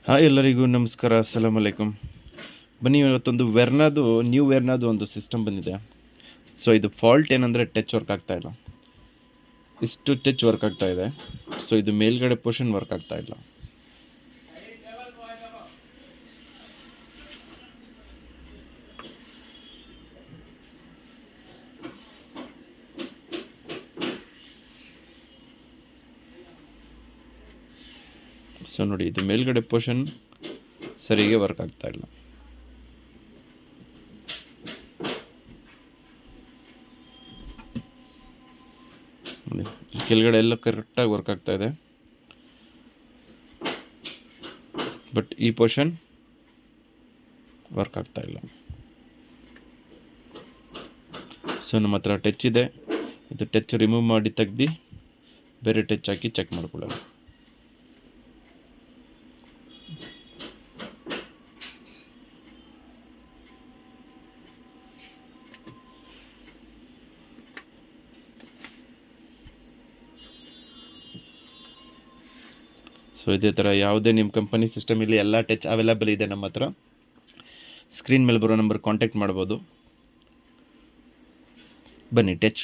Hi ಎಲ್ಲರಿಗೂ ನಮಸ್ಕಾರ, ಅಸ್ಸಲಾಮು ಅಲೈಕುಮ್. ಬನ್ನಿ, ಇವತ್ತೊಂದು ನ್ಯೂ ವೆರ್ನಾದು ಒಂದು ಸಿಸ್ಟಮ್ ಬಂದಿದೆ. ಸೊ ಇದು ಫಾಲ್ಟ್ ಏನಂದರೆ ಟಚ್ ವರ್ಕ್ ಆಗ್ತಾಯಿಲ್ಲ. ಇಷ್ಟು ಟಚ್ ವರ್ಕ್ ಆಗ್ತಾ ಇದೆ. ಸೊ ಇದು ಮೇಲ್ಗಡೆ ಪೋರ್ಷನ್ ವರ್ಕ್ ಆಗ್ತಾ ಇಲ್ಲ. ಸೊ ನೋಡಿ, ಇದು ಮೇಲ್ಗಡೆ ಪೋರ್ಷನ್ ಸರಿಗೆ ವರ್ಕ್ ಆಗ್ತಾ ಇಲ್ಲ. ಕೆಳಗಡೆ ಎಲ್ಲ ಕರೆಕ್ಟಾಗಿ ವರ್ಕ್ ಆಗ್ತಾ ಇದೆ, ಬಟ್ ಈ ಪೋರ್ಷನ್ ವರ್ಕ್ ಆಗ್ತಾ ಇಲ್ಲ. ಸೊ ನಮ್ಮ ಹತ್ರ ಟಚ್ ಇದೆ. ಇದು ಟಚ್ ರಿಮೂವ್ ಮಾಡಿ ತೆಗ್ದು ಬೇರೆ ಟಚ್ ಹಾಕಿ ಚೆಕ್ ಮಾಡ್ಕೊಳ್ಳೋಣ. ಸೊ ಇದೇ ಥರ ಯಾವುದೇ ನಿಮ್ಮ ಕಂಪನಿ ಸಿಸ್ಟಮ್ ಇಲ್ಲಿ ಎಲ್ಲ ಟಚ್ ಅವೈಲೇಬಲ್ ಇದೆ ನಮ್ಮ ಹತ್ರ. ಸ್ಕ್ರೀನ್ ಮೇಲೆ ಬರೋ ನಂಬರ್ ಕಾಂಟ್ಯಾಕ್ಟ್ ಮಾಡ್ಬೋದು. ಬನ್ನಿ, ಟಚ್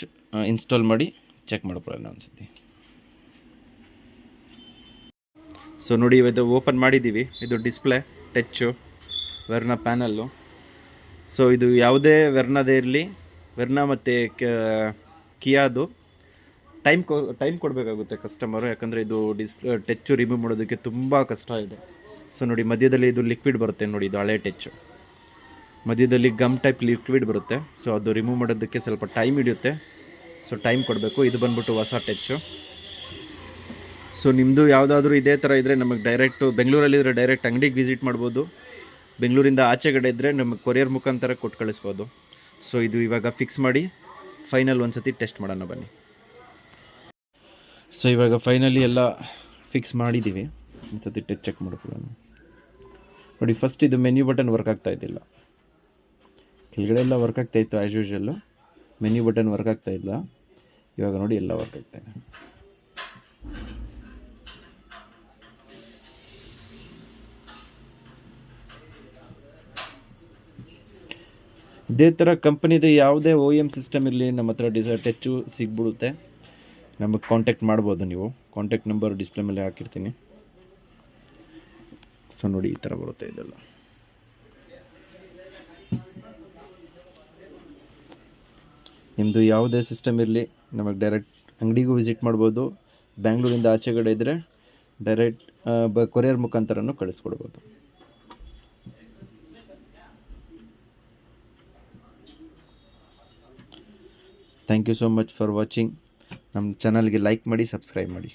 ಇನ್ಸ್ಟಾಲ್ ಮಾಡಿ ಚೆಕ್ ಮಾಡ್ಕೊಳ್ಳೋಣ ಅನ್ಸುತ್ತೆ. ಸೊ ನೋಡಿ, ಇವತ್ತು ಓಪನ್ ಮಾಡಿದ್ದೀವಿ. ಇದು display, touch, Verna panel. So ಇದು ಯಾವುದೇ ವೆರ್ನಾದೇ ಇರಲಿ, ವೆರ್ನಾ ಮತ್ತು ಕಿಯಾದು ಟೈಮ್ ಕೊಡಬೇಕಾಗುತ್ತೆ ಕಸ್ಟಮರು. ಯಾಕಂದರೆ ಇದು ಟಚ್ಚು ರಿಮೂವ್ ಮಾಡೋದಕ್ಕೆ ತುಂಬ ಕಷ್ಟ ಇದೆ. ಸೊ ನೋಡಿ, ಮಧ್ಯದಲ್ಲಿ ಇದು ಲಿಕ್ವಿಡ್ ಬರುತ್ತೆ ನೋಡಿ, ಇದು ಹಳೆ ಟಚ್ಚು. ಮಧ್ಯದಲ್ಲಿ ಗಮ್ ಟೈಪ್ ಲಿಕ್ವಿಡ್ ಬರುತ್ತೆ. ಸೊ ಅದು ರಿಮೂವ್ ಮಾಡೋದಕ್ಕೆ ಸ್ವಲ್ಪ ಟೈಮ್ ಹಿಡಿಯುತ್ತೆ. ಸೊ ಟೈಮ್ ಕೊಡಬೇಕು. ಇದು ಬಂದ್ಬಿಟ್ಟು ಹೊಸ ಟಚ್ಚು. ಸೊ ನಿಮ್ಮದು ಯಾವುದಾದ್ರೂ ಇದೇ ಥರ ಇದ್ದರೆ ನಮಗೆ ಡೈರೆಕ್ಟು ಬೆಂಗಳೂರಲ್ಲಿದ್ದರೆ ಡೈರೆಕ್ಟ್ ಅಂಗಡಿಗೆ ವಿಸಿಟ್ ಮಾಡ್ಬೋದು. ಬೆಂಗಳೂರಿಂದ ಆಚೆಗಡೆ ಇದ್ದರೆ ನಮಗೆ ಕೊರಿಯರ್ ಮುಖಾಂತರ ಕೊಟ್ಟು ಕಳಿಸ್ಬೋದು. ಸೊ ಇದು ಇವಾಗ ಫಿಕ್ಸ್ ಮಾಡಿ ಫೈನಲ್ ಒಂದು ಸತಿ ಟೆಸ್ಟ್ ಮಾಡೋಣ ಬನ್ನಿ. ಸೊ ಇವಾಗ ಫೈನಲಿ ಎಲ್ಲ ಫಿಕ್ಸ್ ಮಾಡಿದ್ದೀವಿ. ಒಂದು ಸತಿ ಟಚ್ ಚೆಕ್ ಮಾಡ್ಕೊಳ್ಳೋಣ. ನೋಡಿ, ಫಸ್ಟ್ ಇದು ಮೆನ್ಯೂ ಬಟನ್ ವರ್ಕ್ ಆಗ್ತಾ ಇದ್ದಿಲ್ಲ. ಕೆಳಗಡೆ ಎಲ್ಲ ವರ್ಕ್ ಆಗ್ತಾಯಿತ್ತು ಆ್ಯಸ್ ಯೂಶಲ್ಲು. ಮೆನ್ಯೂ ಬಟನ್ ವರ್ಕ್ ಆಗ್ತಾ ಇಲ್ಲ. ಇವಾಗ ನೋಡಿ, ಎಲ್ಲ ವರ್ಕ್ ಆಗ್ತಾಯಿದೆ. ಇದೇ ಥರ ಕಂಪನಿದು ಯಾವುದೇ OEM ಸಿಸ್ಟಮ್ ಇರಲಿ, ನಮ್ಮ ಹತ್ರ ಟಚ್ಚು ಸಿಗ್ಬಿಡುತ್ತೆ. ನಮಗೆ ಕಾಂಟ್ಯಾಕ್ಟ್ ಮಾಡ್ಬೋದು ನೀವು. ಕಾಂಟ್ಯಾಕ್ಟ್ ನಂಬರ್ ಡಿಸ್ಪ್ಲೇ ಮೇಲೆ ಹಾಕಿರ್ತೀನಿ. ಸೊ ನೋಡಿ, ಈ ಥರ ಬರುತ್ತೆ ಇದೆಲ್ಲ. ನಿಮ್ಮದು ಯಾವುದೇ ಸಿಸ್ಟಮ್ ಇರಲಿ, ನಮಗೆ ಡೈರೆಕ್ಟ್ ಅಂಗಡಿಗೂ ವಿಸಿಟ್ ಮಾಡ್ಬೋದು. ಬ್ಯಾಂಗ್ಳೂರಿಂದ ಆಚೆಗಡೆ ಇದ್ದರೆ ಡೈರೆಕ್ಟ್ ಕೊರಿಯರ್ ಮುಖಾಂತರನೂ ಕಳಿಸ್ಕೊಡ್ಬೋದು. Thank you so much for watching. ನಮ್ಮ ಚಾನಲ್ಗೆ ಲೈಕ್ ಮಾಡಿ, ಸಬ್ಸ್ಕ್ರೈಬ್ ಮಾಡಿ.